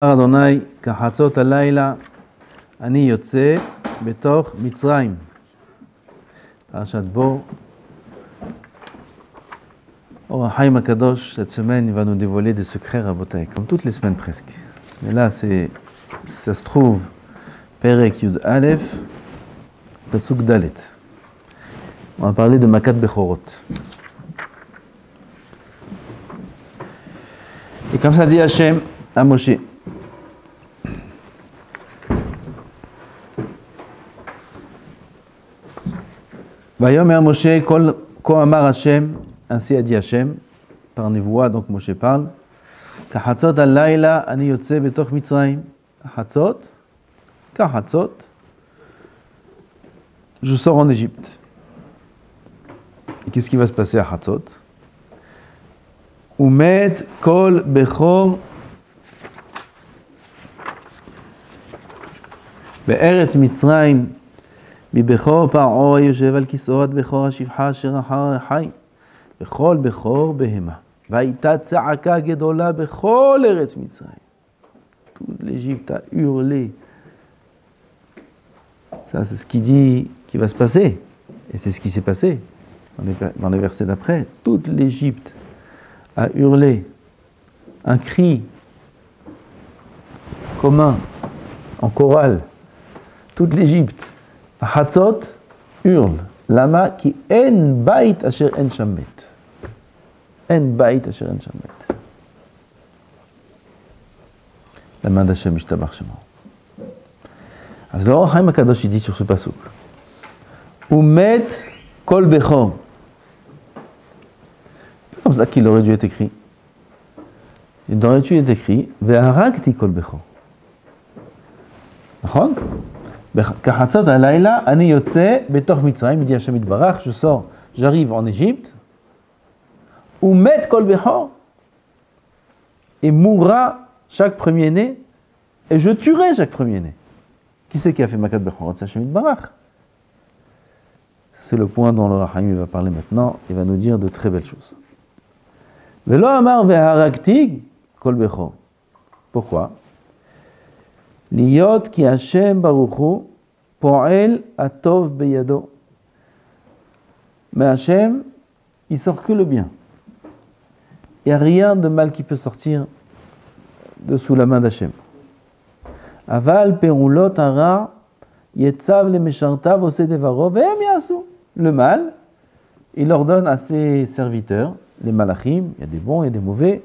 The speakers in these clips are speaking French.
אדוני כחצות הלילה אני יוצא בתוך מצרים. פרשת בו. Or Haïm Akadosh, cette semaine, il va nous dévoiler des secrets rabotai, comme toutes les semaines presque. Mais là, ça se trouve, Perek Yud Aleph, Pasuk Dalet. On va parler de Makat Bechorot. Et comme ça dit Hachem à Moshe. Vayomer Moshe kol amar Hachem, ainsi a dit Hachem, par Nevoua, donc Moshe parle. Kahatzot al-laila ani yotze betoch Mitzrayim. Kahatzot, je sors en Égypte. Et qu'est-ce qui va se passer à Hatzot? Umet kol bechor be'eretz Mitzrayim מבכור פרעה יושב על כיסאות בכור השפחה אשר אחר החי בכל בכור בהמה והייתה צעקה גדולה בכל ארץ מצרים. Toute l'Égypte a hurlé. Ça c'est ce qui dit qui va se passer et c'est ce qui s'est passé dans les versets d'après. Toute l'Égypte a hurlé un cri commun en chorale. Toute l'Égypte Hatzot hurle. Lama ki en bait asher en shamet. En bait asher en shamet. La main d'Hachem ishtabach shemo. Alors l'Or Haïm Akadosh dit sur ce pasuk. Umet kol bechor. C'est comme ça qu'il aurait dû être écrit. Il aurait dû être écrit ve'haragti kol bechor. D'accord? Kahatzot halayla ani yotze betoch Mitzrayim, il dit Hachem Yitbarach, je sors, j'arrive en Égypte, umet kol bechor, et mourra chaque premier-né, et je tuerai chaque premier-né. Qui c'est qui a fait Makat Bechorot? C'est Hachem Yitbarach. C'est le point dont le Rahim va parler maintenant, il va nous dire de très belles choses. Velo amar ve'haragti kol bechor. Pourquoi? Liyot ki Hashem baruchu po'el atov beyado. Mais Hashem, il sort que le bien. Il n'y a rien de mal qui peut sortir de sous la main d'Hachem. Aval perulot hara yetzav le meshartav ose devaro ve'em yasu. Le mal, il ordonne à ses serviteurs, les malachim, il y a des bons et des mauvais,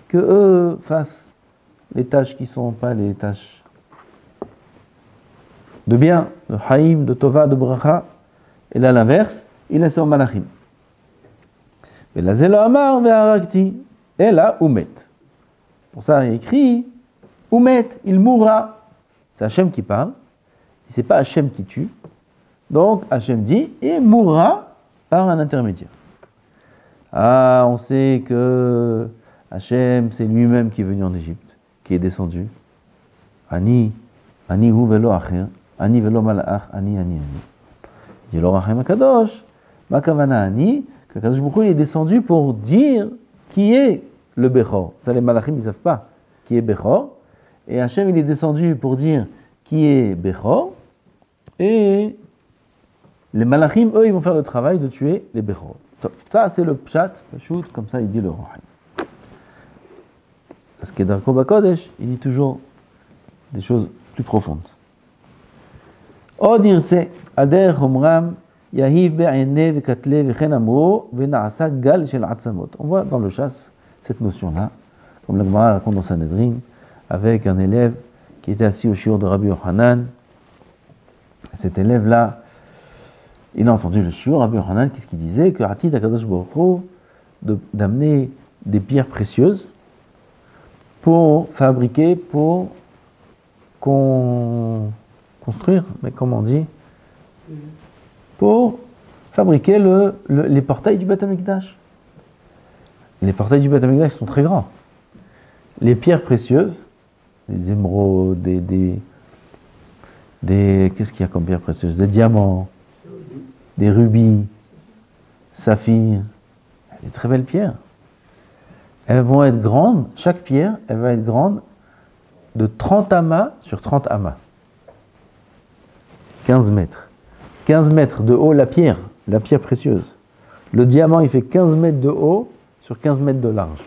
que eux fassent les tâches qui ne sont pas les tâches de bien, de haïm, de tova, de bracha, et là l'inverse, il laisse au malachim. Et là, zelo amar ve'haragti, et là, umet. Pour ça, il écrit, umet, il mourra. C'est Hachem qui parle, c'est pas Hachem qui tue. Donc, Hachem dit, il mourra par un intermédiaire. Ah, on sait que Hachem, c'est lui-même qui est venu en Égypte, qui est descendu. Ani hu velo acher. Ani velo malach, ani. Dit le Rahim Akadosh, ma kavana ani, qu'Akadosh Baruch Hu est descendu pour dire qui est le Bechor. Ça les malachim ils savent pas qui est Bechor. Et Hachem il est descendu pour dire qui est Bechor. Et les malachim eux ils vont faire le travail de tuer les Bechor. Ça c'est le pshat, le shoot, comme ça il dit le Rahim. Parce que Darko Bakodesh il dit toujours des choses plus profondes. עוד ירצה, הדרך אומרם, יהיב בעיני וקטלה וכן אמרו, ונעשה גל של עצמות. On voit dans le chasse cette notion-là, comme la Gemara raconte dans Sanhedrin, avec un élève qui était assis au shiur de Rabbi Yochanan. Cet élève-là, il a entendu le shiur, Rabbi Yochanan, qu'est-ce qu'il disait? Que Hatid Akadosh Baruch Hu d'amener des pierres précieuses pour fabriquer, pour construire, mais comment on dit? Pour fabriquer les portails du Beth Amikdash. Les portails du Beth Amikdash sont très grands. Les pierres précieuses, des émeraudes, qu'est-ce qu'il y a comme pierres précieuses? Des diamants, des rubis, saphirs, des très belles pierres. Elles vont être grandes, chaque pierre, elle va être grande de 30 amas sur 30 amas. 15 mètres. 15 mètres de haut, la pierre précieuse. Le diamant, il fait 15 mètres de haut sur 15 mètres de large.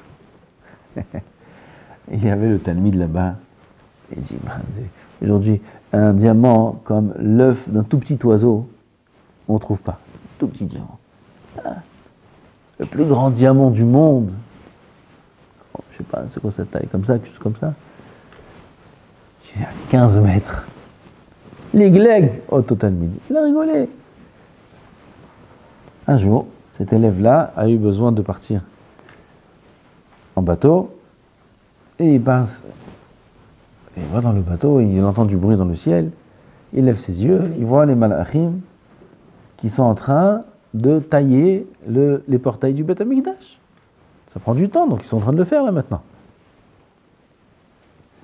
Il y avait le Talmud là-bas. Il dit, aujourd'hui, un diamant comme l'œuf d'un tout petit oiseau, on ne trouve pas. Tout petit diamant. Le plus grand diamant du monde. Je sais pas, c'est quoi sa taille, comme ça, quelque chose comme ça. Il y a 15 mètres. L'Igleg, au Talmud, il a rigolé. Un jour, cet élève-là a eu besoin de partir en bateau, et il passe, il va dans le bateau, il entend du bruit dans le ciel, il lève ses yeux, il voit les malachim qui sont en train de tailler les portails du Beth Amikdash. Ça prend du temps, donc ils sont en train de le faire là maintenant.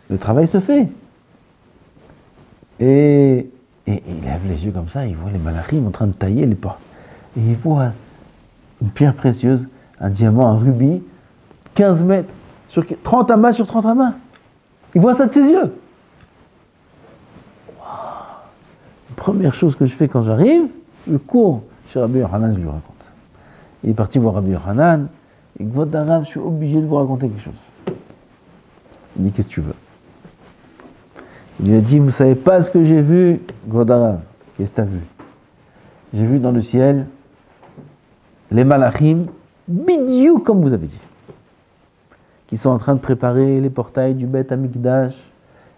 Le travail se fait. Et il lève les yeux comme ça, il voit les malachim en train de tailler les portes. Et il voit une pierre précieuse, un diamant, un rubis, 15 mètres, sur 30 amas sur 30 amas. Il voit ça de ses yeux. Wow. La première chose que je fais quand j'arrive, je cours chez Rabbi Yochanan, je lui raconte. Il est parti voir Rabbi Yochanan, et Kvod Arav, je suis obligé de vous raconter quelque chose. Il dit, qu'est-ce que tu veux? Il lui a dit, vous ne savez pas ce que j'ai vu, Kvod Arav. Qu'est-ce que tu as vu? J'ai vu dans le ciel les malachim, bidiou comme vous avez dit, qui sont en train de préparer les portails du Beth Amikdash.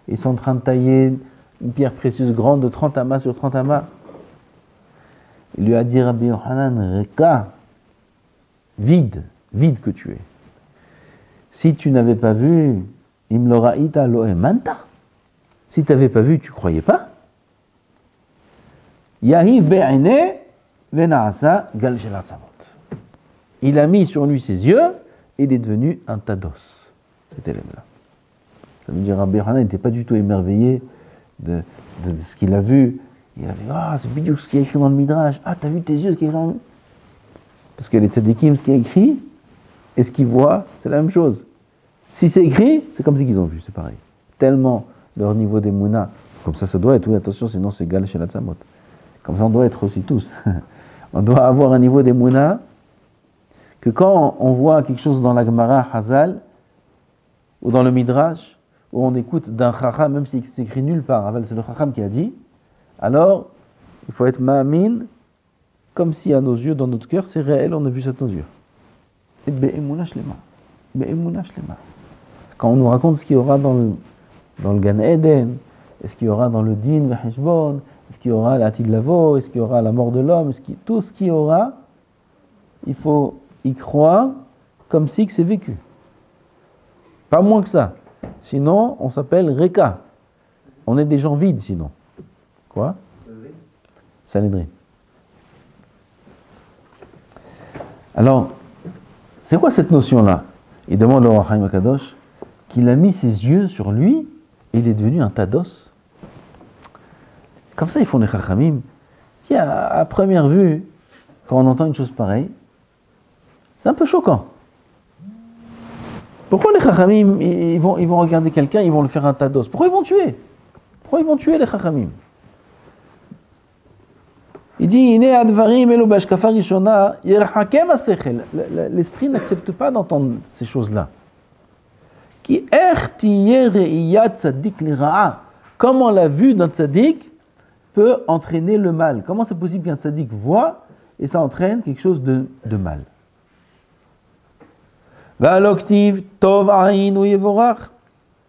Ils sont en train de tailler une pierre précieuse grande de 30 amas sur 30 amas. Il lui a dit, Rabbi Yochanan, Reka, vide que tu es. Si tu n'avais pas vu, Imloraïta loemanta. Si tu n'avais pas vu, tu ne croyais pas. Yahiv be'ene venaasa gal shel atzamot. Il a mis sur lui ses yeux et il est devenu un tados, cet élève-là. Ça veut dire Rabbi Yochanan n'était pas du tout émerveillé de ce qu'il a vu. Il a dit, c'est bidiouk ce qui est écrit dans le Midrash. Ah, t'as vu tes yeux ce qui est écrit dans le... Parce que les tzadikim, ce qui est écrit et ce qu'ils voient, c'est la même chose. Si c'est écrit, c'est comme si qu'ils ont vu, c'est pareil. Tellement leur niveau d'émouna, comme ça doit être, oui, attention, sinon c'est gal chez la tzamot. Comme ça, on doit être aussi tous. On doit avoir un niveau d'émouna que quand on voit quelque chose dans la Gemara Hazal ou dans le Midrash, où on écoute d'un chacham, même si c'est écrit nulle part, c'est le chacham qui a dit, alors il faut être ma'amin, comme si à nos yeux, dans notre cœur, c'est réel, on a vu ça de nos yeux. Et be'emouna shlema. Be'emouna shlema. Quand on nous raconte ce qu'il y aura dans le Gan Eden, est-ce qu'il y aura dans le Din V'Heshbon, est-ce qu'il y aura l'Atid Lavo, est-ce qu'il y aura la mort de l'homme, tout ce qu'il y aura, il faut y croire comme si que c'est vécu. Pas moins que ça. Sinon, on s'appelle Reka. On est des gens vides, sinon. Quoi? Sanhedrin. Alors, c'est quoi cette notion-là? Il demande au Chaim Akadosh qu'il a mis ses yeux sur lui et il est devenu un tados. Comme ça, ils font les chachamim. À première vue, quand on entend une chose pareille, c'est un peu choquant. Pourquoi les chachamim, ils vont regarder quelqu'un, ils vont le faire un tados? Pourquoi ils vont tuer? Pourquoi ils vont tuer les chachamim? Il dit, l'esprit n'accepte pas d'entendre ces choses-là. Comment la vue d'un tzaddik peut entraîner le mal? Comment c'est possible qu'un tzaddik voit et ça entraîne quelque chose de mal? Va'aloktiv tov ayin u yevorach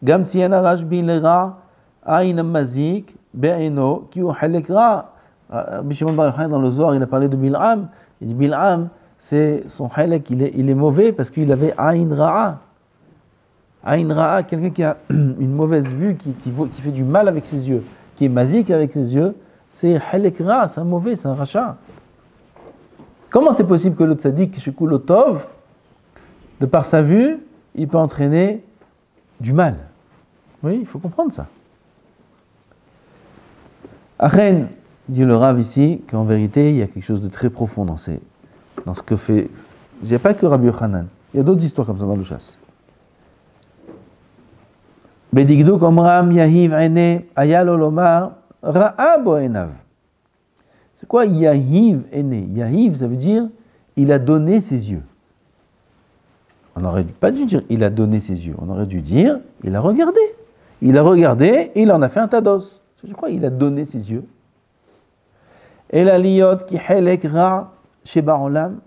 gam tziyen Rashbi lera ayin mazik be'eno ki hu halek ra. Rabbi Shimon bar Yochai dans le Zohar, il a parlé de Bil'am. Il dit Bil'am, c'est son halek, il est mauvais parce qu'il avait ayin ra'a. Ayin ra'a, quelqu'un qui a une mauvaise vue, qui fait du mal avec ses yeux, qui est mazik avec ses yeux, c'est halek ra, c'est un mauvais, c'est un rachat. Comment c'est possible que le tzaddik, shekul tov, de par sa vue, il peut entraîner du mal? Oui, il faut comprendre ça. Achen, dit le Rav ici, qu'en vérité, il y a quelque chose de très profond dans ce que fait... Il n'y a pas que Rabbi Yochanan, il y a d'autres histoires comme ça dans le chasse. Bedigduk omram yahiv ene ayalo lomar ra'a bo enav. C'est quoi yahiv ene? Yahiv, ça veut dire il a donné ses yeux. On n'aurait pas dû dire il a donné ses yeux. On aurait dû dire il a regardé. Il a regardé et il en a fait un tados. Je crois qu'il a donné ses yeux. Et la liot qui helek ra sheba olam.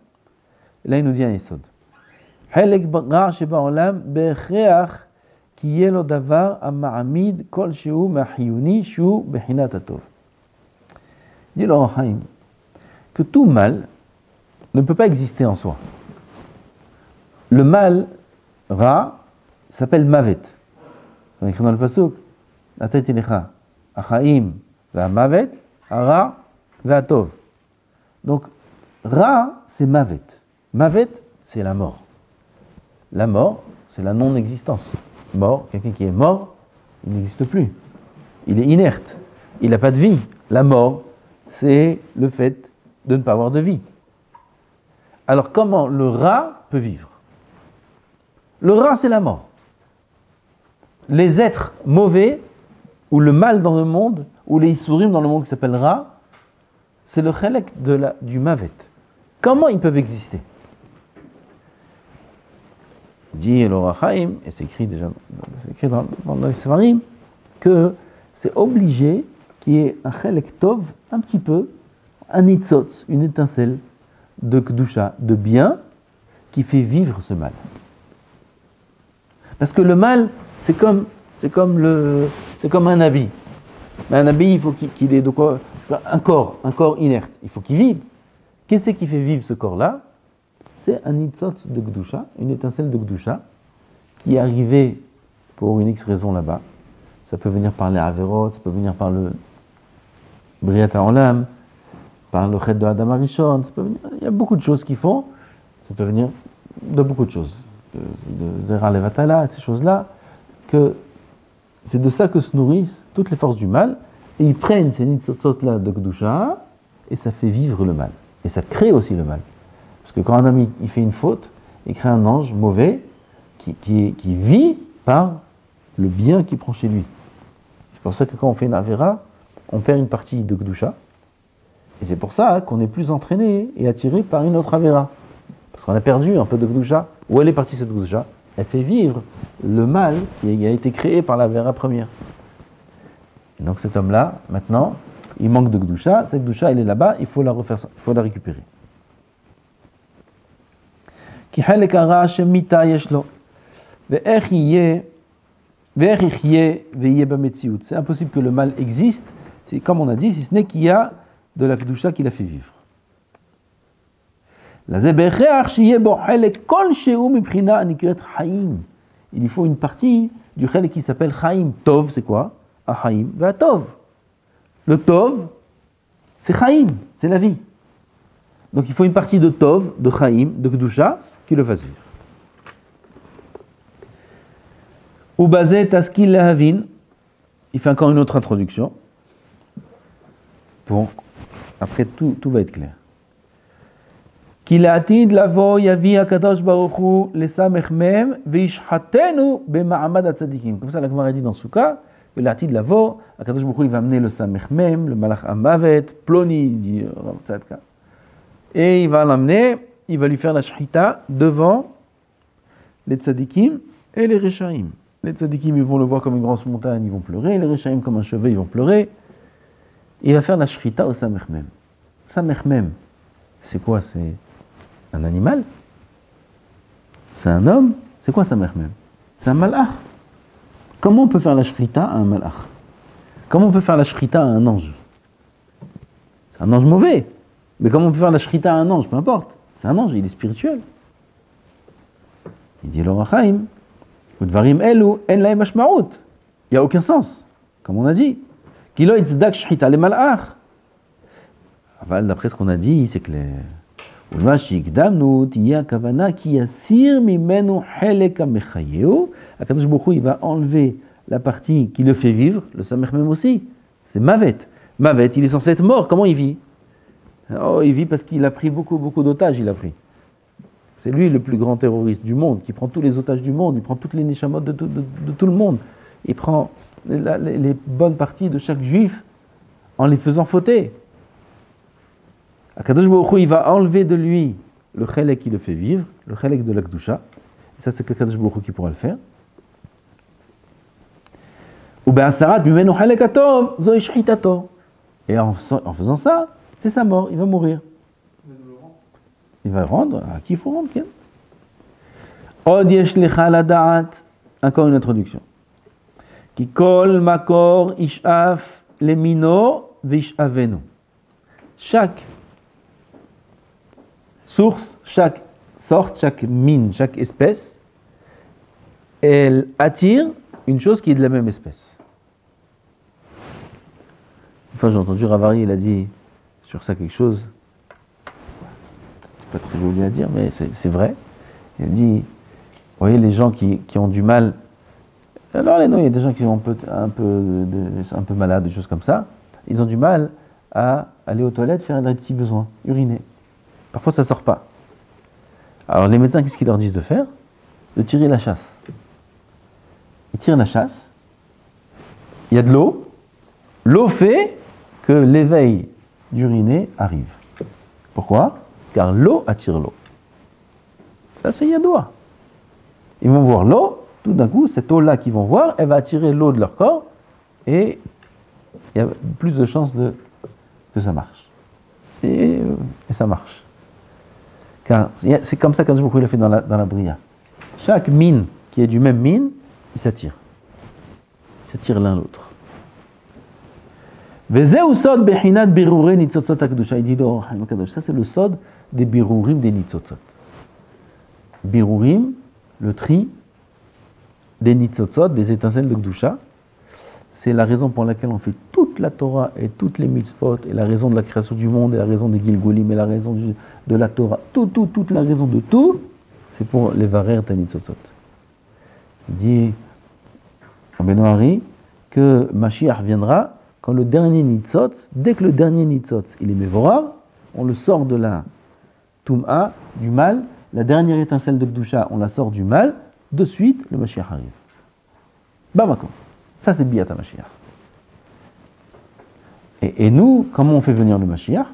Là il nous dit un yesod. Helek ra sheba olam becheach ki yelo davar ama'amid kol shehu ma'hiyuni shu bechinat atov. Dit le Haïm que tout mal ne peut pas exister en soi. Le mal, ra, s'appelle mavet. On écrit dans le pasuk, atet ilecha, achaim, ve'amavet, ara, ve'atov. Donc, ra, c'est mavet. Mavet, c'est la mort. La mort, c'est la non-existence. Mort, quelqu'un qui est mort, il n'existe plus. Il est inerte. Il n'a pas de vie. La mort, c'est le fait de ne pas avoir de vie. Alors, comment le ra peut vivre? Le ra, c'est la mort. Les êtres mauvais, ou le mal dans le monde, ou les isurim dans le monde qui s'appelle ra, c'est le chelek du mavet. Comment ils peuvent exister? Dit le Rachaim, et c'est écrit déjà dans les Sefarim, que c'est obligé qu'il y ait un chelek tov, un petit peu, un nitzotz, une étincelle de kedusha, de bien, qui fait vivre ce mal. Parce que le mal, c'est comme un habit. Un habit, il faut qu'il ait de quoi, un corps inerte. Il faut qu'il vive. Qu'est-ce qui fait vivre ce corps-là? C'est un nitzotz de kedusha, une étincelle de kedusha, qui est arrivée pour une X raison là-bas. Ça peut venir par les averot, ça peut venir par le briat ha'olam, par le chet de Adam Arishon, il y a beaucoup de choses qui font, ça peut venir de beaucoup de choses. De Zera Levatala, ces choses-là, que c'est de ça que se nourrissent toutes les forces du mal, et ils prennent ces nitzotzot-là de Kedusha, et ça fait vivre le mal. Et ça crée aussi le mal. Parce que quand un homme il fait une faute, il crée un ange mauvais qui vit par le bien qu'il prend chez lui. C'est pour ça que quand on fait une Avera, on perd une partie de Kedusha, et c'est pour ça qu'on est plus entraîné et attiré par une autre Avera. Parce qu'on a perdu un peu de Kedusha. Où elle est partie cette Kedusha? Elle fait vivre le mal qui a été créé par la Avera première. Et donc cet homme-là, maintenant, il manque de Kedusha. Cette Kedusha, elle est là-bas, il faut la refaire, il faut la récupérer. C'est impossible que le mal existe, c'est comme on a dit, si ce n'est qu'il y a de la Kedusha qui l'a fait vivre. Il faut une partie du chel qui s'appelle Chaim. Tov, c'est quoi? Achaim, va Tov. Le Tov, c'est Chaim, c'est la vie. Donc il faut une partie de Tov, de Chaim, de Kedusha, qui le fasse vivre. Ubazet Taskil Lahavin, il fait encore une autre introduction. Bon, après tout va être clair. Qu'il a atid lavo yavi hakadosh baruch hu lesamech mem veishhatenu bema'amad hatzadikim. Comme ça la Gemara dit dans Souka, qu'il a atid lavo, hakadosh baruch hu il va amener le samech mem, le malach amavet, ploni dit Rav Tzadka, et il va l'amener, il va lui faire la shchita devant les tzadikim et les reshaim. Les tzadikim ils vont le voir comme une grosse montagne, ils vont pleurer, les reshaim comme un chevet, ils vont pleurer. Il va faire la shchita au samech mem. Samech mem, c'est quoi? C'est un animal? C'est un homme? C'est quoi samech mem? C'est un malach. Comment on peut faire la shrita à un malach? Comment on peut faire la shrita à un ange? C'est un ange mauvais. Mais comment on peut faire la shrita à un ange? Peu importe. C'est un ange, il est spirituel. Il dit l'Or HaChaim, Udvarim elu en lahem mashma'ut. Il n'y a aucun sens. Comme on a dit. Ki lo yitzdak shrita le malach. D'après ce qu'on a dit, c'est clair. Akadosh Baruch Hu, il va enlever la partie qui le fait vivre, le samech même aussi. C'est Mavet. Mavet, il est censé être mort. Comment il vit? Oh, il vit parce qu'il a pris beaucoup d'otages. Il a pris. C'est lui le plus grand terroriste du monde, qui prend tous les otages du monde, il prend toutes les neshamot de tout le monde. il prend les bonnes parties de chaque juif en les faisant fauter. Akadosh Baruch Hu, il va enlever de lui le chelek qui le fait vivre, le chelek de la Kedusha. Ça, c'est que Akadosh Baruch Hu qui pourra le faire. Et en faisant ça, c'est sa mort, il va mourir. Il va rendre à qui il faut rendre. Encore une introduction. Ki kol makor ishaf lemino vishavenu. Chaque source, chaque sorte, chaque mine, chaque espèce, elle attire une chose qui est de la même espèce. Enfin, j'ai entendu Ravari, il a dit sur ça quelque chose, c'est pas très joli à dire, mais c'est vrai. Il a dit, vous voyez, les gens qui ont du mal, alors non, il y a des gens qui sont un peu malades, des choses comme ça, ils ont du mal à aller aux toilettes, faire des petits besoins, uriner. Parfois, ça ne sort pas. Alors, les médecins, qu'est-ce qu'ils leur disent de faire? De tirer la chasse. Ils tirent la chasse, il y a de l'eau, l'eau fait que l'éveil d'uriner arrive. Pourquoi? Car l'eau attire l'eau. Ça, c'est Yadoua. Ils vont voir l'eau, tout d'un coup, cette eau-là qu'ils vont voir, elle va attirer l'eau de leur corps, et il y a plus de chances que ça marche. Et ça marche. Car c'est comme ça qu'Akadosh Baruch Hu il a fait dans la Bria. Chaque mine qui est du même mine, il s'attire. Ils s'attirent l'un l'autre. Il dit, ça c'est le sod des birurim des nitzotzot. Birurim, le tri des nitzotzot, des étincelles de Kedusha, c'est la raison pour laquelle on fait toute la Torah et toutes les mitzvot, et la raison de la création du monde, et la raison des Gilgolim, et la raison de la Torah, toute la raison de tout, c'est pour les varer ta nitzotzot. Il dit, Rabbeinu Hari, que Mashiach viendra quand le dernier nitzot, dès que le dernier nitzot, il est mévorah, on le sort de la Tum'a, du mal, la dernière étincelle de Kedusha, on la sort du mal, de suite, le Mashiach arrive. Bamakom. Ça, c'est Biyat HaMashiach. Et nous, comment on fait venir le Mashiach?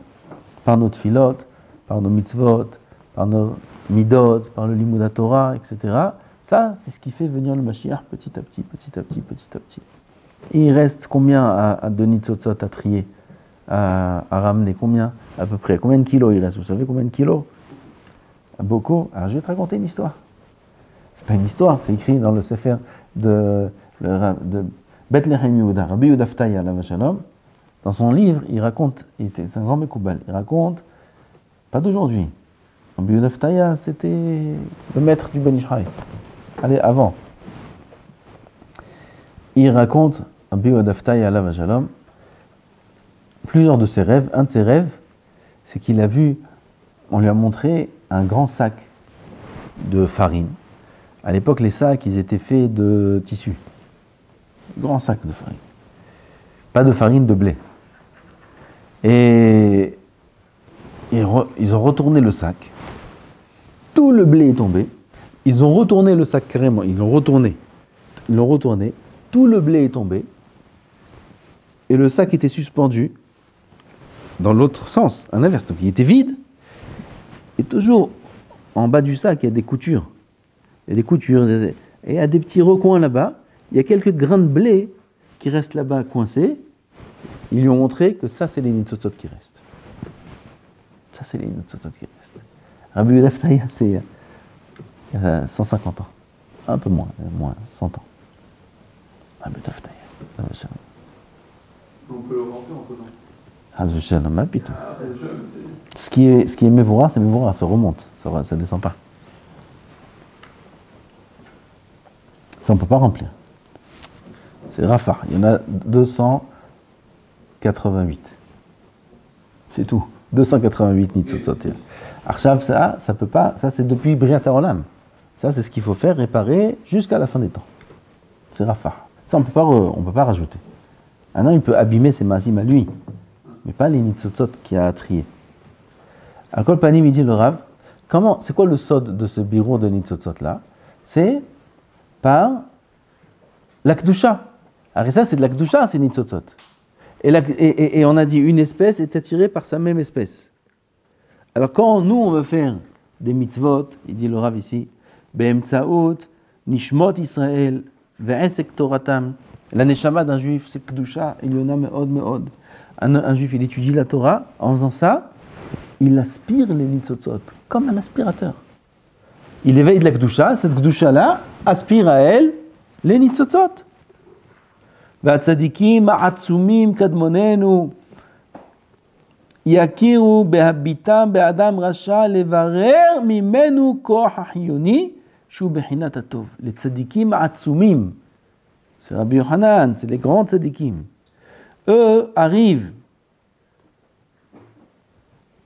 Par nos tfilot, par nos mitzvot, par nos midot, par le limud HaTorah, etc. Ça, c'est ce qui fait venir le Mashiach petit à petit, petit à petit, petit à petit. Et il reste combien de nitzotzot à trier, à ramener? Combien à peu près? Combien de kilos il reste? Vous savez combien de kilos? Beaucoup. Alors je vais te raconter une histoire. C'est pas une histoire, c'est écrit dans le Sefer de Bethlehem Yehuda, Rabbi Yehuda Ftaya, la Shalom. Dans son livre, il raconte, c'est un grand Mekoubal, il raconte, pas d'aujourd'hui. Rabbi Yehuda Ftaya, c'était le maître du Ben Ishraï. Allez, avant. Il raconte, Rabbi Yehuda Ftaya, la Shalom, plusieurs de ses rêves. Un de ses rêves, c'est qu'il a vu, on lui a montré un grand sac de farine. À l'époque, les sacs, ils étaient faits de tissu. Grand sac de farine. Pas de farine, de blé. Et ils ont retourné le sac. Tout le blé est tombé. Ils ont retourné le sac carrément. Ils l'ont retourné. Tout le blé est tombé. Et le sac était suspendu dans l'autre sens, à l'inverse. Donc il était vide. Et toujours, en bas du sac, il y a des coutures. Il y a des coutures. Et il y a des petits recoins là-bas. Il y a quelques grains de blé qui restent là-bas coincés. Ils lui ont montré que ça, c'est les nitzotzot qui restent. Ça, c'est les nitzotzot qui restent. Rabbi Yehuda Ftaya, c'est il y a 150 ans. Un peu moins, 100 ans. Rabbi Yehuda Ftaya. On peut le rentrer en faisant. Ce qui est mévora, c'est mévora, ça remonte, ça descend pas. Ça, on ne peut pas remplir. C'est Rafah. Il y en a 288. C'est tout. 288 nitzotzot. Archav, ça peut pas. Ça, c'est depuis Briat HaOlam. Ça, c'est ce qu'il faut faire, réparer jusqu'à la fin des temps. C'est Rafah. Ça, on peut pas rajouter. Maintenant, il peut abîmer ses masim à lui, mais pas les nitzotzot qu'il a à trier. Al-Kol Panim, il dit le Rav, c'est quoi le sod de ce bureau de nitzotzot là? C'est par la Kedusha. Alors ça, c'est de la Kedusha, c'est Nitzotzot. Et on a dit une espèce est attirée par sa même espèce. Alors quand nous, on veut faire des mitzvot, il dit le Rav ici, Be'emtsaout, Nishmot Israël, Ve'esek Toratam. La neshama d'un juif, c'est Kedusha, il y en a me'od, me'od. Un juif, il étudie la Torah, en faisant ça, il aspire les nitzotzot, comme un aspirateur. Il éveille de la Kedusha, cette Kedusha-là aspire à elle les nitzotzot. והצדיקים העצומים קדמוננו יכירו בהביטם באדם רשע לברר ממנו כוח החיוני שהוא בחינת הטוב. לצדיקים העצומים, c'est Rabbi Yochanan, c'est les grands tzadikim, eux arrivent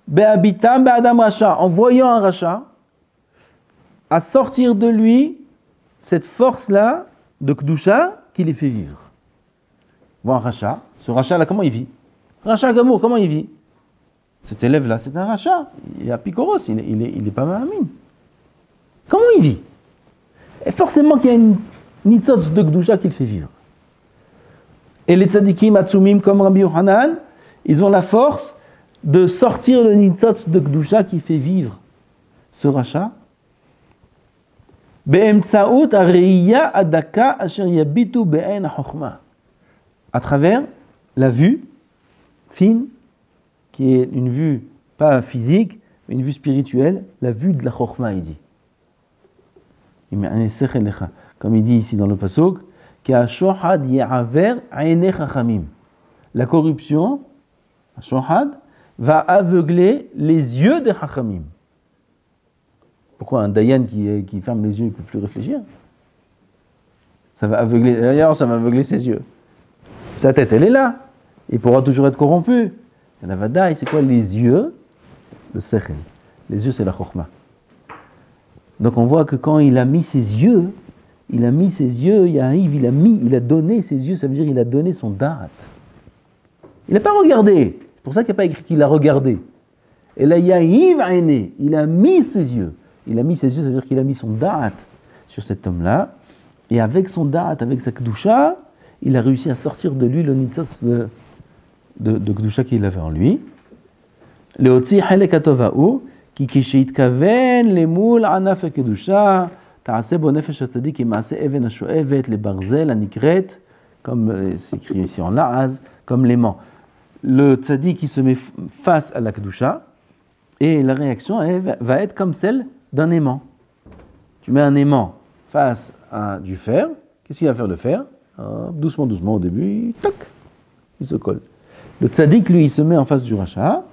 בהביטם באדם רשע, en voyant un rachat, à sortir de lui cette force-là de Kedusha qui les fait vivre. Bon, un rachat, ce rachat-là, comment il vit? Rachat Gamour, comment il vit? Cet élève-là, c'est un rachat. Il est à Picoros, il est pas Mahamim. Comment il vit? Et forcément qu'il y a une nitzotz de Kedusha qui le fait vivre. Et les tzadikim, atzumim, comme Rabbi Yochanan, ils ont la force de sortir le nitzotz de Kedusha qui fait vivre ce rachat. Be'emtsaout areiya adaka asher yabitu be'en chokhmah. À travers la vue fine, qui est une vue pas physique, mais une vue spirituelle, la vue de la chokhmah, il dit. Comme il dit ici dans le pasuk, la corruption, va aveugler les yeux des chachamim. Pourquoi un dayan qui ferme les yeux, il ne peut plus réfléchir? Ça va aveugler, d'ailleurs ça va aveugler ses yeux. Sa tête, elle est là. Il pourra toujours être corrompu. Et la vadaï, c'est quoi les yeux? Le sechel. Les yeux, c'est la chokhmah. Donc on voit que quand il a mis ses yeux, il a donné ses yeux, ça veut dire il a donné son da'at. Il n'a pas regardé. C'est pour ça qu'il n'y a pas écrit qu'il a regardé. Et là, il a mis ses yeux. Il a mis ses yeux, ça veut dire qu'il a mis son da'at sur cet homme-là. Et avec son da'at, avec sa kedusha, il a réussi à sortir de lui le nitzotz de kedusha qu'il avait en lui. Leotzi halek atova'u, ki kisheitkaven lemul anaf kedusha, ta'aseh bo nefesh hatzadik ki ma'aseh even hasho'evet le barzel anikret, comme c'est écrit ici en la'az, comme l'aimant. Le tzaddik qui se met face à la kedusha, et la réaction va être comme celle d'un aimant. Tu mets un aimant face à du fer, qu'est-ce qu'il va faire le fer? Doucement, doucement au début, tac, il se colle. Le tzaddik, lui, il se met en face du rachat,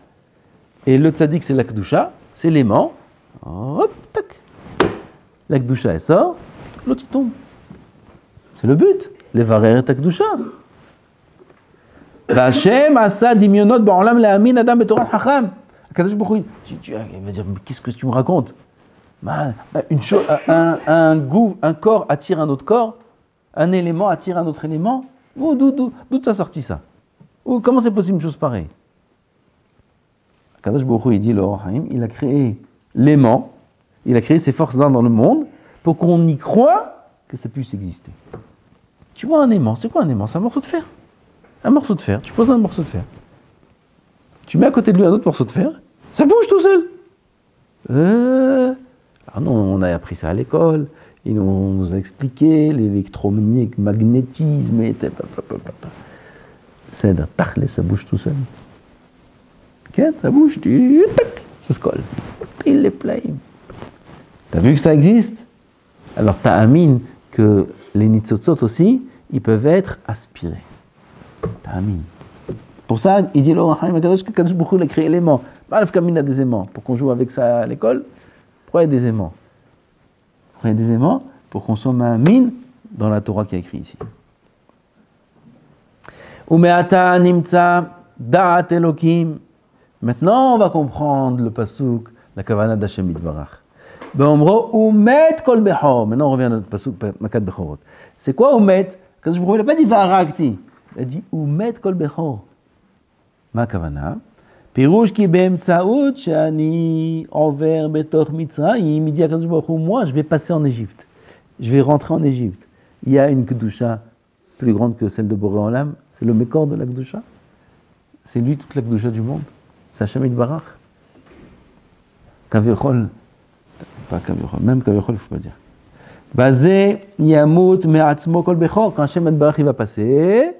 et le tzaddik, c'est la kedusha, c'est l'aimant, hop, tac. La kedusha, elle sort, l'autre, il tombe. C'est le but, les varer ta kedusha. V'Hashem asa dimyonot ba'olam le'amin adam betorat hacham. Akadosh Baruch Hu, il va dire, mais qu'est-ce que tu me racontes? Un corps attire un autre corps, un élément attire un autre élément. D'où t'as sorti ça? Comment c'est possible une chose pareille? Akadosh Baruch Hu, il dit, le Or HaChaim, il a créé l'aimant, il a créé ces forces-là dans le monde pour qu'on y croit que ça puisse exister. Tu vois un aimant, c'est quoi un aimant? C'est un morceau de fer. Un morceau de fer, tu poses un morceau de fer. Tu mets à côté de lui un autre morceau de fer, ça bouge tout seul. Alors non, on a appris ça à l'école, ils nous a expliqué l'électromagnétisme, et c'est d'un tachle, ça bouge tout seul. Ok, ça bouge, tac, ça se colle. Il les plaît. T'as vu que ça existe? Alors t'as amine que les nitzotzot aussi, ils peuvent être aspirés. T'as amine. Pour ça, il dit l'Or HaChaim, Akadosh Baruch Hu, il a créé l'aimant. Malaf Kamine a des aimants. Pour qu'on joue avec ça à l'école, pourquoi il y a des aimants? Pourquoi il y a des aimants? Pour qu'on soit ma'amine dans la Torah qui est écrit ici. Umeata nimtza da'at Elokim. Maintenant, on va comprendre le pasuk, la kavana d'Hashem Yitbarach. Be'omro umet kol bechor. Maintenant, on revient à notre pasuk, makat bechorot. C'est quoi umet? Akadosh Baruch Hu, il n'a pas dit va'arakti. Il a dit umet kol bechor. Ma kavana? Pirouche qui be'emtsaout shani over betoch Mitzrayim. Il dit à Akadosh Baruch Hu, moi, je vais passer en Égypte. Je vais rentrer en Égypte. Il y a une kedusha plus grande que celle de Boré Olam, c'est le Mekor de la Kedusha. C'est lui toute la Kedusha du monde. C'est Hashem Yitbarach. Kavichol, pas Kavichol, même Kavichol, il ne faut pas dire. Bazé Yamut Me'atzmo Kol Bechor, quand Hashem Yitbarach il va passer,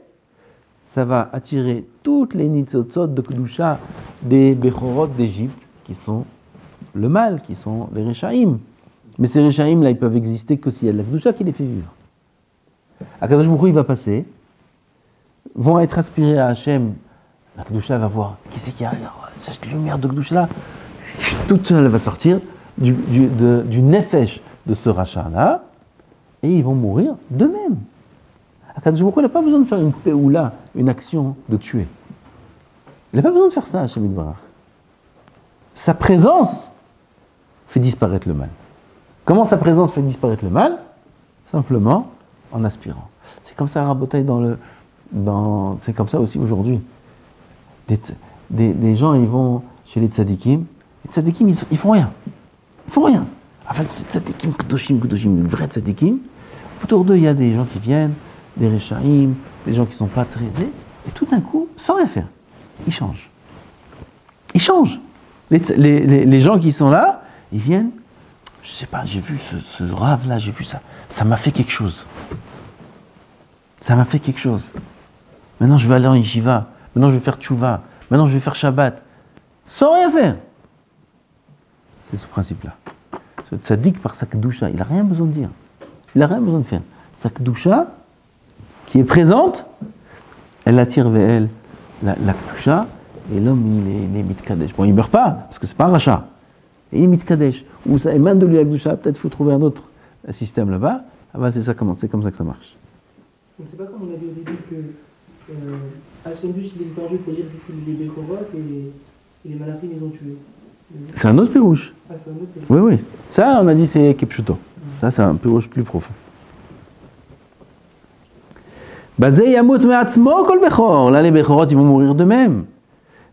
ça va attirer toutes les nitzotzot de Kedusha des Bechorot d'Égypte, qui sont le mal, qui sont les Réchaïm. Mais ces Réchaïm, là, ils peuvent exister que s'il y a de la Kedusha qui les fait vivre. Akadosh Baruch Hu, il va passer, vont être aspirés à Hashem. La Kedusha va voir, qui c'est qui arrive, cette lumière de Kedusha là, toute seule elle va sortir du nefesh de ce rachat-là, et ils vont mourir d'eux-mêmes. Akadosh Baruch Hu, il n'a pas besoin de faire une péoula, une action de tuer. Il n'a pas besoin de faire ça, Hashem Yitbarach. Sa présence fait disparaître le mal. Comment sa présence fait disparaître le mal? Simplement en aspirant. C'est comme ça, Rabotai, c'est comme ça aussi aujourd'hui. Des gens, ils vont chez les tzadikim. Les tzadikim, ils font rien. Ils font rien. Enfin, c'est tzadikim, kudoshim, les vrais tzadikim. Autour d'eux, il y a des gens qui viennent, des réchaïm, des gens qui ne sont pas très aisés. Et tout d'un coup, sans rien faire, ils changent. Ils changent. Les gens qui sont là, ils viennent. Je sais pas, j'ai vu ce rave-là, j'ai vu ça. Ça m'a fait quelque chose. Ça m'a fait quelque chose. Maintenant, je vais aller en yeshiva. Maintenant, je vais faire tchouva. Maintenant, je vais faire Shabbat. Sans rien faire. C'est ce principe-là. Ce tzaddik par sa kedusha, il n'a rien besoin de dire. Il n'a rien besoin de faire. Sa kedusha, qui est présente, elle attire vers elle la kedusha, et l'homme, il est mitkadesh. Bon, il ne meurt pas, parce que ce n'est pas un rachat. Et il est mitkadesh. Ou ça émane de lui la kedusha, peut-être qu'il faut trouver un autre système là-bas. Ah ben, c'est comme ça que ça marche. Donc c'est pas comme on a dit au début que Hachem Dush il est descendu pour dire c'est que les Bechorot et les Malachim ils ont tué. C'est un autre pirouche. Ah, c'est un autre pirouche. Oui, oui. Ça, on a dit c'est Kipchuto. Ça, c'est un pirouche plus profond. Bazé Yamut Me'atzmo Kol Bechor. Là, les Bechorot, ils vont mourir d'eux-mêmes.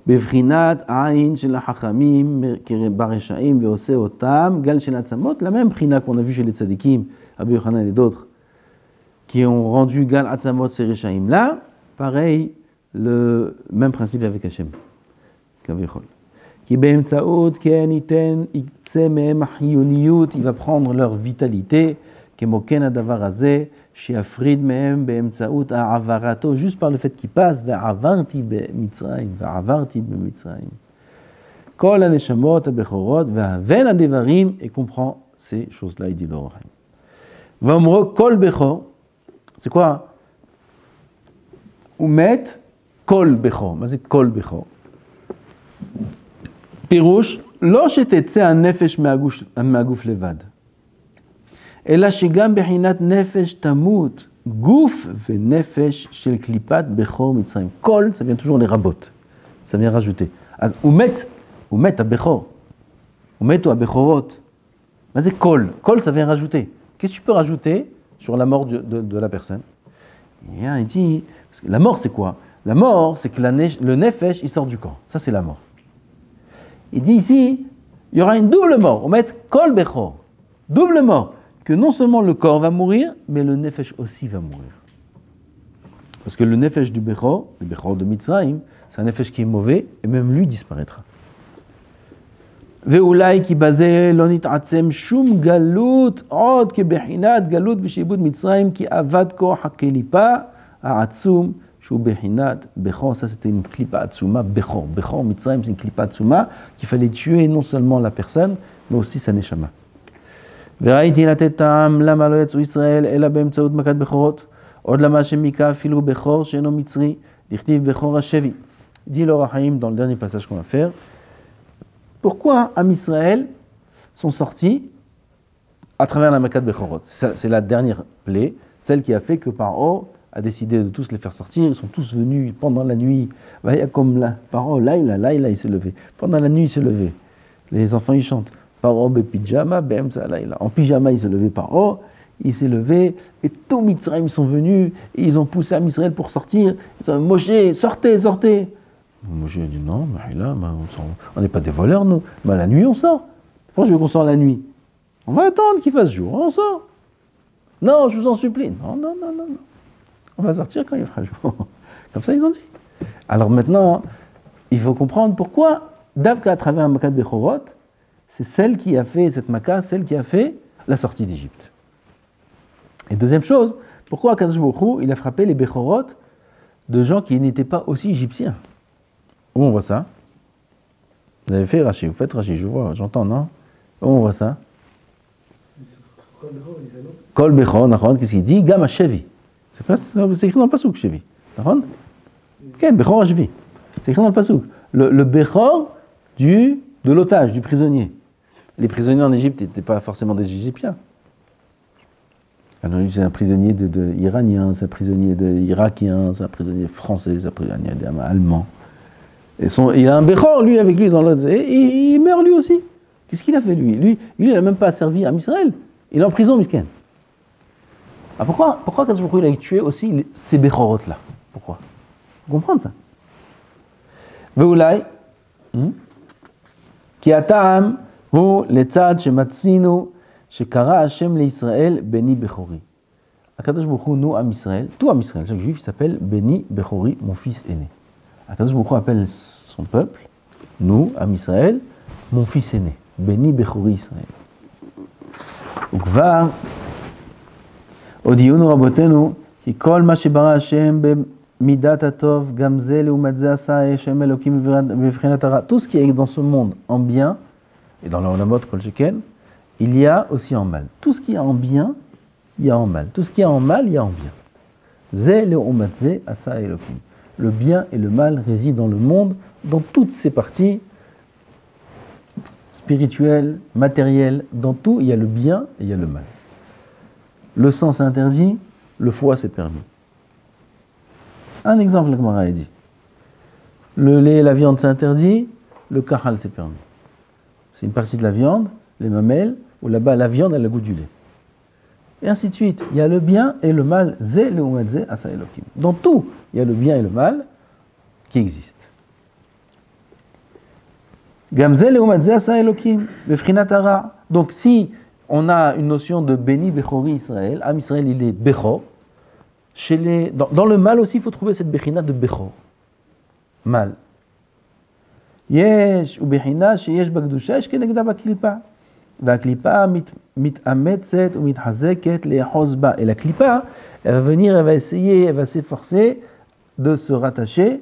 Bevrinat Aïn Shel Hachamim Bareshaim Veose Otam Gal Shel Atzamot. La même prina qu'on a vu chez les Tzadikim, Rabbi Yochanan et d'autres, qui ont rendu Gal Atzamot ces Réchaïm là, pareil, le même principe avec Hachem. Kavichol. Ki be'emtsaot ken iten ikse mehem hiyoniyut, il va prendre leur vitalité, kemoken adavar hazeh, she'afrid mehem be'emtsaot ha'avarato, juste par le fait qu'il passe, ve'avarti be'mitzrayim, ve'avarti be'mitzrayim. Kol ha'neshamot ha'bechorot, ve'haven ha'devarim, et comprend ces choses-là, il dit l'Or HaChaim. V'omro kol bechor, c'est quoi? Umet kol bechor. Mais c'est kol bechor. Pirouche, לא שתצא הנפש מהגוף לבד, אלא שגם בחינת נפש תמות, גוף ונפש של קליפת בכור מצרים. קול, ça vient toujours les rabotes. Ça vient rajouter. אז הוא מת הבכור. הוא מתו הבכורות. מה זה קול? קול, ça vient rajouter. Qu'est-ce que tu peux rajouter sur la mort de la personne? Il dit, la mort c'est quoi? La mort c'est que le nefesh il sort du corps. Ça c'est la mort. Il dit ici, il y aura une double mort. On met kol bechor. Double mort. Que non seulement le corps va mourir, mais le nefesh aussi va mourir. Parce que le nefesh du bechor, le bechor de Mitzrayim, c'est un nefesh qui est mauvais, et même lui disparaîtra. ואולי כי בזה לא נתעצם שום גלות עוד כבחינת גלות ושיבוד מצרים כי אבד כוח הקליפה העצום שהוא בחינת בכור. Ça c'était une klipa atzuma, בכור. בכור מצרים c'est une klipa atzuma qu'il fallait tuer non seulement la personne mais aussi sa neshama. וראיתי לתת טעם למה לא יצאו ישראל אלא באמצעות מכת בכורות עוד למה שמיקה אפילו בכור שאינו מצרי דכתיב בכור השבי. dit l'Or HaChaim dans le dernier passage qu'on va faire. Pourquoi Am Israël sont sortis à travers la Makat Bechorot? C'est la dernière plaie, celle qui a fait que Paro a décidé de tous les faire sortir. Ils sont tous venus pendant la nuit. Comme là, Paro, Laïla, il s'est levé. Pendant la nuit, il s'est levé. Les enfants, ils chantent. Paro, pyjama, Laïla. En pyjama, il s'est levé. Paro, il s'est levé. Et tous Mitzrayim, ils sont venus. Et ils ont poussé Am Israël pour sortir. Ils ont dit, Moshe, sortez, sortez. Moshe a dit non, on n'est pas des voleurs, nous. Mais la nuit, on sort. Pourquoi je veux qu'on sort la nuit? On va attendre qu'il fasse jour, on sort. Non, je vous en supplie. Non. On va sortir quand il fera jour. Comme ça, ils ont dit. Alors maintenant, il faut comprendre pourquoi, d'abord à travers un Makat Bechorot, c'est celle qui a fait, cette Makat, celle qui a fait la sortie d'Égypte. Et deuxième chose, pourquoi Akadosh Baruch Hu, il a frappé les Bechorot de gens qui n'étaient pas aussi égyptiens? Où on voit ça? Vous avez fait Rashi, vous faites Rashi, je vois, j'entends, non? Où on voit ça? Kol Bechor, qu'est-ce qu'il dit? Gam Shevi. C'est écrit dans le Pasuk, Shevi. Quel Bechor Shevi? C'est écrit dans le Pasuk. Le Bechor de l'otage, du prisonnier. Les prisonniers en Égypte n'étaient pas forcément des Égyptiens. Alors, c'est un prisonnier de iranien, c'est un prisonnier irakien, c'est un prisonnier français, c'est un prisonnier allemand. Il a un Bechor, lui, avec lui, dans l'autre. Et il meurt lui aussi. Qu'est-ce qu'il a fait, lui? Lui, il n'a même pas servi à Israël. Il est en prison, Misken. Ah, pourquoi Kadosh Baruch Hu, il a tué aussi ces Bechorot-là? Pourquoi? Vous comprenez ça? Ve'ulai, ki ha'ta'am hu letzad shematzinu shekara Hashem leIsraël Beni Bechori. Akadosh Baruch Hu, nous, Am Israël, tout Am Israël, chaque juif, il s'appelle Beni Bechori, mon fils aîné. Akadosh Baruch Hu appelle son peuple, nous, Am Israël, mon fils aîné. Beni Bechori Israël. וכבר הודיעונו רבותינו כי כל מה שברא השם במידת הטוב גם זה לעומת זה עשה השם אלוקים בבחינת הרע. Tout ce qui est dans ce monde en bien et dans l'olamot kol sheken, il y a aussi en mal. Tout ce qui est en bien, il y a en mal. Tout ce qui est en mal, il y a en bien. זה לעומת זה עשה אלוקים. Le bien et le mal résident dans le monde, dans toutes ses parties spirituel, matériel, dans tout, il y a le bien et il y a le mal. Le sang c'est interdit, le foie c'est permis. Un exemple, la Gemara a dit. Le lait et la viande c'est interdit, le kahal c'est permis. C'est une partie de la viande, les mamelles, où là-bas la viande elle a le goût du lait. Et ainsi de suite. Il y a le bien et le mal. Zé le umadze asa elokim. Dans tout, il y a le bien et le mal qui existent. Donc si on a une notion de Beni Bechori Israël, Am Israël il est Bechor, dans le mal aussi il faut trouver cette Bechina de Bechor. Mal. Yesh ou Bechina sheyesh bagdusha yesh kenegda baklipa. והקליפה מתאמצת ומתחזקת לאחוז בה. Et la klipa, elle va venir, elle va essayer, elle va s'efforcer de se rattacher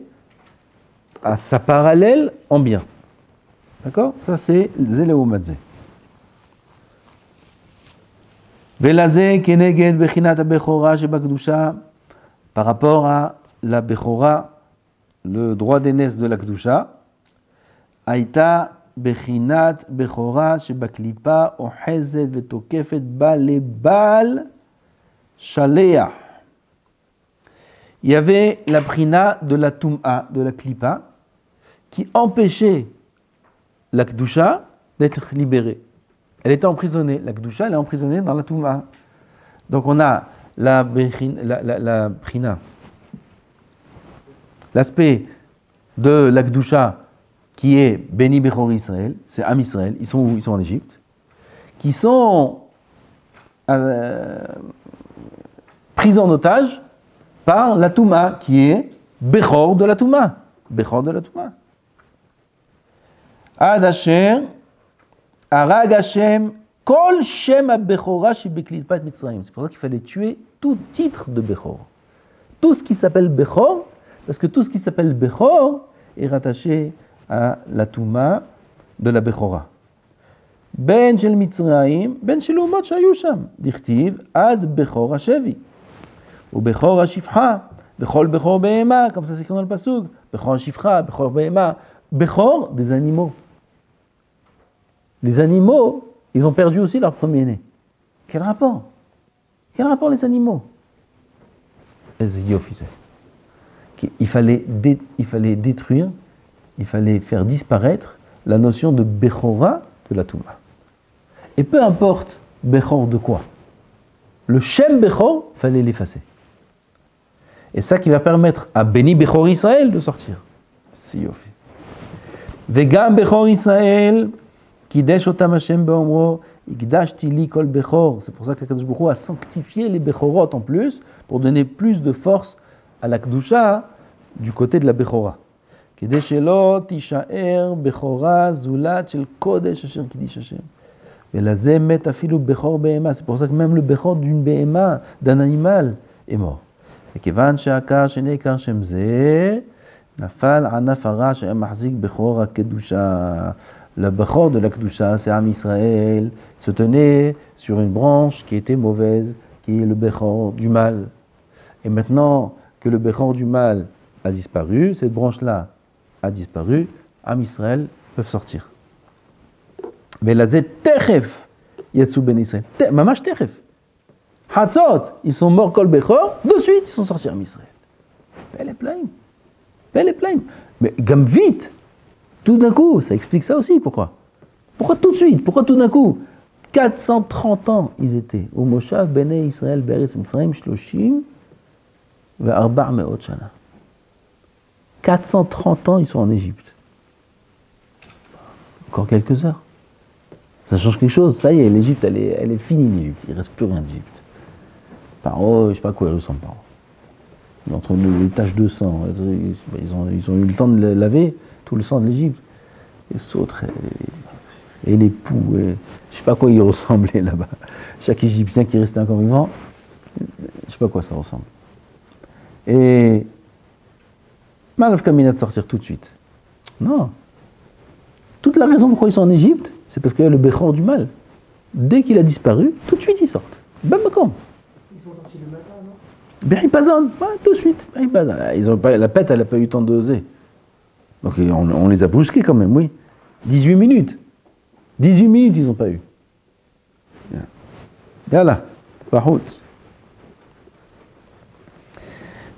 à sa parallèle en bien. D'accord? Ça c'est Zéléo Madze. Velazé keneged bechinat abechora shebakdusha, par rapport à la bechora, le droit d'aînesse de la kdusha, aïta bechinat bechora shebaklipa ohezet vetokefet ba lebal shaleah. Il y avait la prina de la tum'a, de la klipa, qui empêchait la Kedusha d'être libérée. Elle était emprisonnée. La Kedusha, elle est emprisonnée dans la Touma. Donc on a la Prina. L'aspect de la Kedusha qui est Beni Bechori Israël, c'est Am Israël, ils sont où? Ils sont en Égypte, qui sont pris en otage par la Touma, qui est Bechor de la Touma. Bechor de la Touma. Ad Asher, Arag Hashem, Kol Shem HaBechora Shebeklipat Mitzrayim. C'est pour ça qu'il fallait tuer tout titre de Bechor. Tout ce qui s'appelle Bechor, parce que tout ce qui s'appelle Bechor est rattaché à la Touma de la Bechora. Ben Shel Mitzrayim, Ben Shel Umot Shayu Sham. Dichtiv, Ad Bechor HaShevi. Ou Bechor HaShifcha. Bechol Bechor Behema, comme ça c'est écrit dans le Pasuk. Bechor HaShifcha, Bechor Behema. Bechor, des animaux. Les animaux, ils ont perdu aussi leur premier-né. Quel rapport? Quel rapport les animaux? Il fallait détruire, il fallait faire disparaître la notion de Bechora de la Touma. Et peu importe Bechor de quoi, le Shem Bechor, il fallait l'effacer. Et ça qui va permettre à Beni Bechor Israël de sortir. Si Vegam Bechor Israël, Kidesh Otam Hashem Beomro, Igdashti li kol bechor. C'est pour ça qu'Akadosh Baruch Hu a sanctifié les bechorot en plus, pour donner plus de force à la Kedusha du côté de la bechora. Kede shelo tishaer bechora zulat shel kodesh asher kiddush Hashem. Velazeh met afilu bechor behema. C'est pour ça que même le bechor d'une behema, d'un animal, est mort. Et kevan she'akar shenekar shem zeh, nafal anaf hara she'em mahzik bechor hakedusha. Le bechor de la kedusha, c'est Am Israël, se tenait sur une branche qui était mauvaise, qui est le bechor du mal. Et maintenant que le bechor du mal a disparu, cette branche-là a disparu, Am Israël peuvent sortir. Velazeh techef yatsu ben Israël. Mamash techef. Hatzot, ils sont morts kol bechor, de suite ils sont sortis Am Israël. Elle est pleine. Elle est pleine. Mais comme vite, tout d'un coup, ça explique ça aussi, pourquoi? Pourquoi tout de suite? Pourquoi tout d'un coup? 430 ans ils étaient. Au Moshav Bnei Israël Beretz Mitzrayim Shloshim ve'arba' me'ot shana. 430 ans ils sont en Égypte. Encore quelques heures. Ça change quelque chose. Ça y est, l'Égypte, elle est finie, l'Égypte. Il ne reste plus rien d'Égypte. Paro, je ne sais pas à quoi il ressemble, Paro. Entre les taches de sang, ils ont eu le temps de laver tout le sang de l'Égypte. Les sautres, et les poux, je ne sais pas à quoi il ressemblait là-bas. Chaque Égyptien qui restait encore vivant, je ne sais pas à quoi ça ressemble. Et Malav Kamina de sortir tout de suite. Non. Toute la raison pourquoi ils sont en Égypte, c'est parce qu'il y a le Bechor du mal. Dès qu'il a disparu, tout de suite ils sortent. Bam Bakom. Ils sont sortis le matin, non? Beripazon, tout de suite. La pète, elle n'a pas eu le temps d'oser. Donc on les a brusqués quand même, oui. 18 minutes. 18 minutes, ils n'ont pas eu. Yalla, Bahout.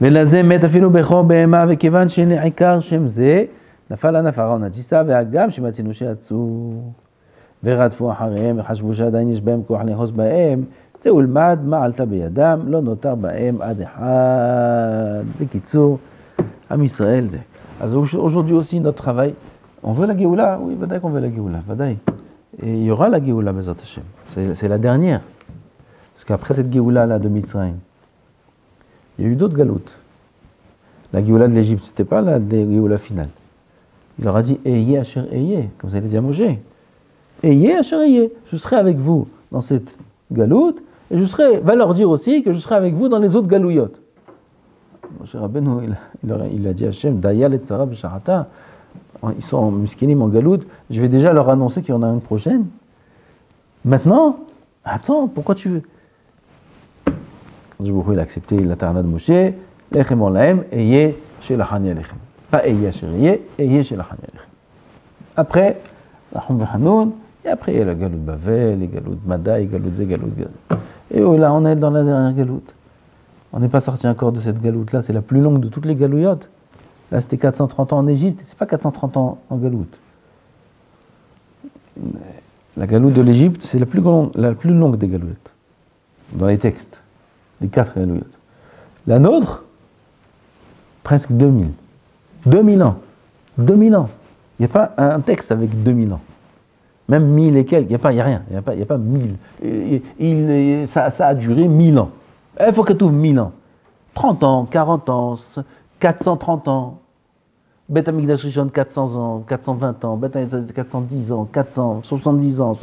ולזה מת אפילו בכור בהמה, וכיוון שנעקר שם זה, נפל ענף ארון התסיסה, והגם שמצינו שיצאו ורדפו אחריהם, וחשבו שעדיין יש בהם כוח לאחוז בהם, זהו למד מה עלתה בידם, לא נותר בהם עד אחד. בקיצור, עם ישראל זה. אז aujourd'hui aussi notre travail, on veut la Géoula, oui, ודאי qu'on veut la Géoula, ודאי. Et il y aura la Géoula, Bezat Hashem. C'est la dernière. Parce qu'après cette Géoula-là de Mitzrayim, il y a eu d'autres galoutes. La Géoula de l'Égypte, c'était pas la Géoula finale. Il leur a dit Eyez Asher Eyez, comme ça il a dit à Moshe. Eyez Asher Eyez, je serai avec vous dans cette galoute, et va leur dire aussi que je serai avec vous dans les autres galouillottes. Moshe Rabbeinu, il a dit à Hachem, Dayal et Tzara B'Sharata, ils sont en Miskinim, en galoute, je vais déjà leur annoncer qu'il y en a une prochaine. Maintenant, attends, pourquoi tu veux? Il a accepté la tarna de Moshe, Lechem en lahem, Eyez chez la Chani Alechem. Pas Eyez chez Eyez, Eyez chez la Chani Alechem. Après, Rahum V'Hanoun, et après il y a la galoute Bavel, les galoutes Madaï, galoute Zé, galoute Galoute. Et oh, là, on est dans la dernière galoute. On n'est pas sorti encore de cette galoute-là, c'est la plus longue de toutes les galouillottes. Là, c'était 430 ans en Égypte, c'est pas 430 ans en galoute. La galoute de l'Égypte, c'est la plus longue des galouillottes, dans les textes, les 4 galouillottes. La nôtre, presque 2000. 2000 ans. 2000 ans. Il n'y a pas un texte avec 2000 ans. Même 1000 et quelques, il n'y a rien. Il n'y a pas 1000. Ça a duré 1000 ans. Il faut qu'elle trouve 1000 ans. 30 ans, 40 ans, 430 ans. Beth Amikdash Rishon, 400 ans, 420 ans. Beth Amikdash 410 ans, 470 ans.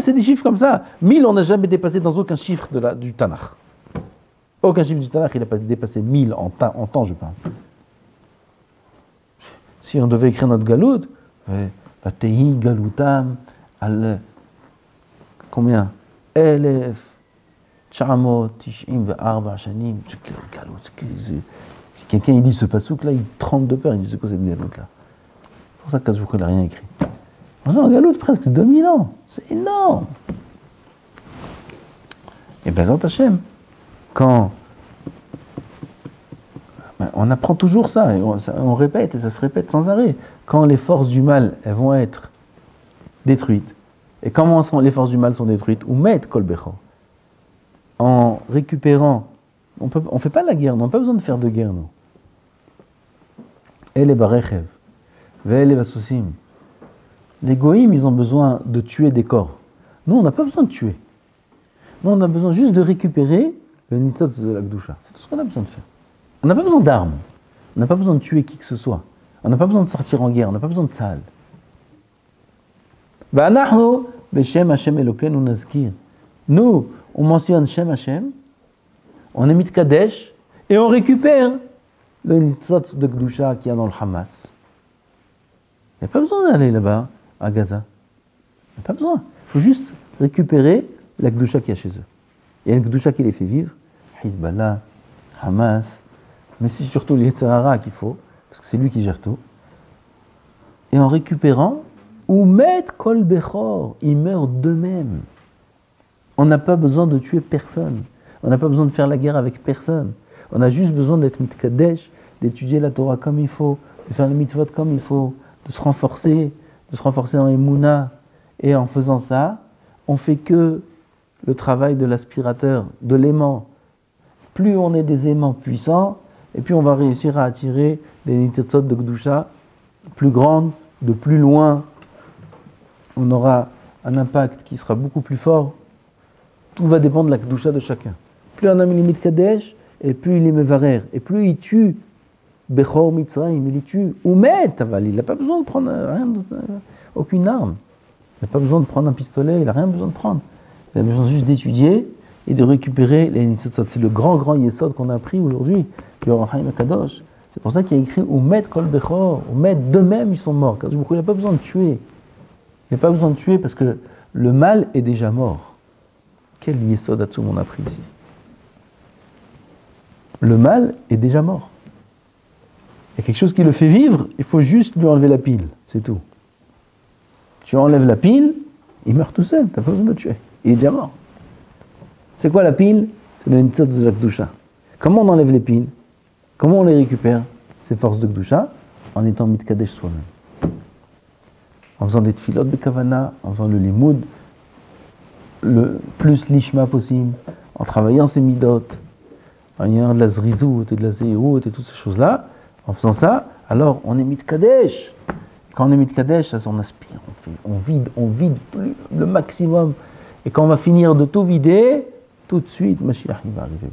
C'est des chiffres comme ça. 1000, on n'a jamais dépassé dans aucun chiffre du Tanakh. Aucun chiffre du Tanakh, il n'a pas dépassé 1000 en temps, je parle. Si on devait écrire notre galoute, Vatei galoutam al combien? Elef Tchamot Tishim ve'arba shanim. Si quelqu'un il lit ce pasouk là, il tremble de peur, il dit c'est quoi cette galoute là? C'est pour ça que Kazbouk n'a rien écrit. On est en galoute presque 2000 ans, c'est énorme. Et Bezat Hashem, quand on apprend toujours ça, et on répète, et ça se répète sans arrêt. Quand les forces du mal, elles vont être détruites, et comment les forces du mal sont détruites? Ou met kol bechor. En récupérant, on ne fait pas la guerre, on n'a pas besoin de faire de guerre, nous. Et les barechev, ve les basusim. Les goïms, ils ont besoin de tuer des corps. Nous, on n'a pas besoin de tuer. Nous, on a besoin juste de récupérer le nitzot de la Kedusha. C'est tout ce qu'on a besoin de faire. On n'a pas besoin d'armes. On n'a pas besoin de tuer qui que ce soit. On n'a pas besoin de sortir en guerre. On n'a pas besoin de tzahal. Nous, on mentionne Shem Hashem, on est mitkadesh, et on récupère le nitzot de Kedusha qu'il y a dans le Hamas. Il n'y a pas besoin d'aller là-bas, à Gaza. Il n'y a pas besoin. Il faut juste récupérer la Kedusha qu'il y a chez eux. Il y a une Kedusha qui les fait vivre, Hezbollah, Hamas, mais c'est surtout le Yetzer Hara qu'il faut, parce que c'est lui qui gère tout. Et en récupérant, Umet Kol Bechor, ils meurent d'eux-mêmes. On n'a pas besoin de tuer personne. On n'a pas besoin de faire la guerre avec personne. On a juste besoin d'être mitkadesh, d'étudier la Torah comme il faut, de faire les mitzvot comme il faut, de se renforcer en Emouna. Et en faisant ça, on fait que le travail de l'aspirateur, de l'aimant. Plus on est des aimants puissants, et puis on va réussir à attirer des nitzot de Kedusha plus grandes, de plus loin. On aura un impact qui sera beaucoup plus fort. Tout va dépendre de la Kedusha de chacun. Plus un homme il est mitkadesh, et plus il est mevarer, et plus il tue Bechor Mitzrayim, il tue Umet Aval, il n'a pas besoin de prendre aucune arme. Il n'a pas besoin de prendre un pistolet, il n'a rien besoin de prendre. Il a besoin juste d'étudier et de récupérer les nitzot. C'est le grand yesod qu'on a appris aujourd'hui, le Or HaChaim Kadosh. C'est pour ça qu'il y a écrit Umet Kol Bechor, Umet, d'eux-mêmes ils sont morts. Il n'a pas besoin de tuer. Il n'a pas besoin de tuer parce que le mal est déjà mort. Quel yesod Atzum on a appris ici. Le mal est déjà mort. Il y a quelque chose qui le fait vivre, il faut juste lui enlever la pile, c'est tout. Tu enlèves la pile, il meurt tout seul, tu n'as pas besoin de le tuer. Il est déjà mort. C'est quoi la pile? C'est le nitzot de la Kedusha. Comment on enlève les piles? Comment on les récupère, ces forces de Kedusha? En étant mitkadesh soi-même. En faisant des tfilot de kavana, en faisant le limoud, le plus lishma possible, en travaillant ses midot, en ayant de la zrizout et de la zérout et toutes ces choses-là. En faisant ça, alors on est mitkadesh. Quand on est mitkadesh, ça on aspire, on vide plus, le maximum. Et quand on va finir de tout vider, tout de suite, Mashiach il va arriver.